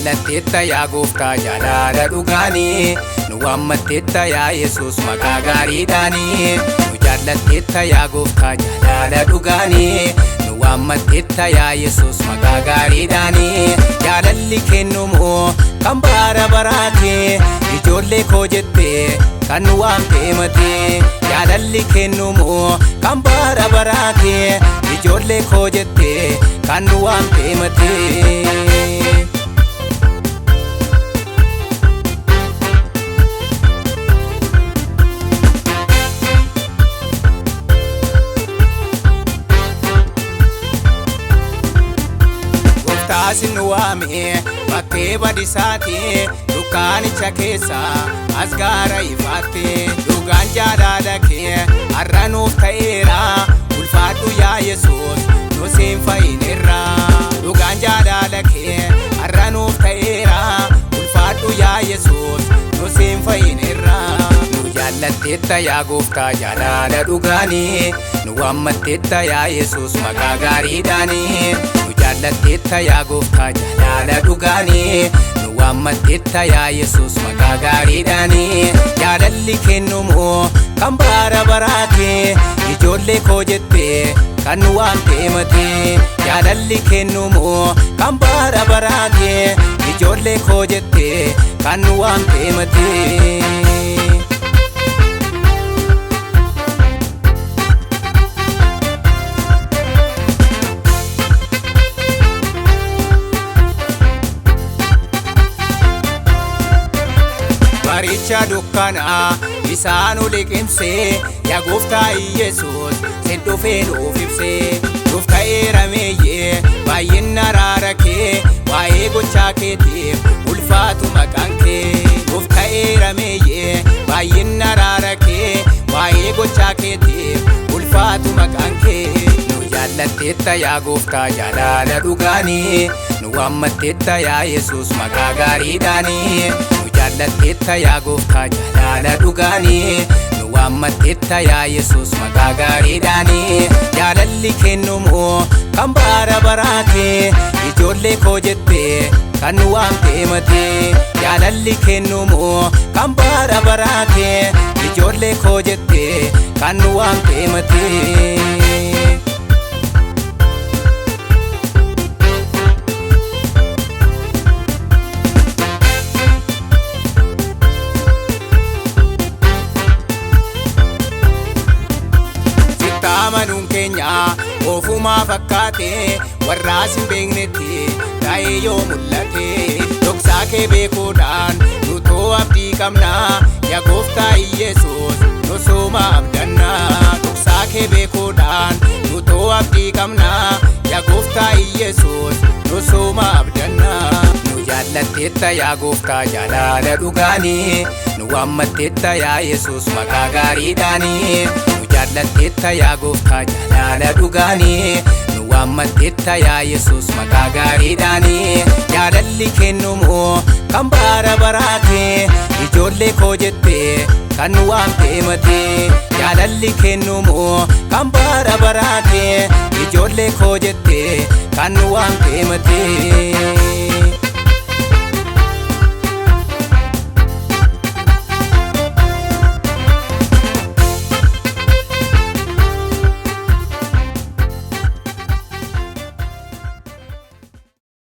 jaallatteetta yaa gooftaa jaalala dhugaanii nu waammatteetta yaa Yesuus maqaa gaariidhaanii nu jaallatteetta yaa gooftaa jaalala dhugaanii nu waammatteetta yaa Yesuus maqaa gaariidhaanii jaalalli kennumoo kan bara baraatee ijoollee koo jettee kan nu waamtee matee jaalalli kennumoo kan bara baraatee ijoollee koo jettee kan nu waamtee matee. Taasin waame bakkee badisaati dukkaanicha keessa as gaara ifaatti dhugaan jaalala kee har'a nuuf ta'eera ulfaadhu yaa Yesuus nu siin fayyinirra dhugaan jaalala kee har'a nuuf ta'eera ulfaadhu yaa Yesuus nu siin fayyinirra nu jaallatteetta yaa gooftaa jaalala dhugaanii nu waammatteetta yaa Yesuus maqaa gaariidhaanii jaallatteetta yaa gooftaa jaalala dhugaanii nu waammatteetta yaa Yesuus maqaa gaariidhaanii jaalalli kennumoo kan bara baraatee ijoollee koo jettee kan nu waamtee matee jaalalli kennumoo kan bara baraatee ijoollee koo jettee kan nu waamtee matee. Baricha dukkana isaanu liqimsee yaa gooftaa Yesuus sin dhufee nuuf ibsee nuuf ta'eera meeyyee baay'ina araara kee waa'ee gochaa keetiif ulfaatu maqaan kee nuuf ta'eera meeyyee baay'ina araara kee waa'ee gochaa keetiif ulfaatu maqaan kee nu jaallatteetta yaa gooftaa jaalala dhugaanii nu waammatteetta yaa Yesuus maqaa gaariidhaanii jaallatteetta yaa gooftaa jaalala dhugaanii nu waammatteetta yaa Yesuus maqaa gaariidhaanii jaalalli kennumoo kan bara baraatee ijoollee koo jettee kan nu waamtee matee jaalalli kennumoo kan bara baraatee ijoollee koo jettee kan nu waamtee matee. Amanuun keenya ofumaa fakkaate warraas hin beeknetti ta'ee yoo mul'ate dhoksaa kee beekuudhaan nu too abdii qabna yaa gooftaa Yesuus nu sooma abdanna dhoksaa kee beekuudhaan nu too abdii qabna yaa gooftaa Yesuus nu sooma abdanna nu jaallatteetta yaa gooftaa jaalala dhugaanii nu waammatteetta yaa Yesuus maqaa gaariidhaanii jaallatteetta yaa gooftaa jaalala dhugaanii nu waammatteetta yaa Yesuus maqaa gaariidhaanii jaalalli kennumoo kan bara baraatee ijoollee koo jettee kan nu waamtee matee jaalalli kennumoo kan bara baraatee ijoollee koo jettee kan nu waamtee matee.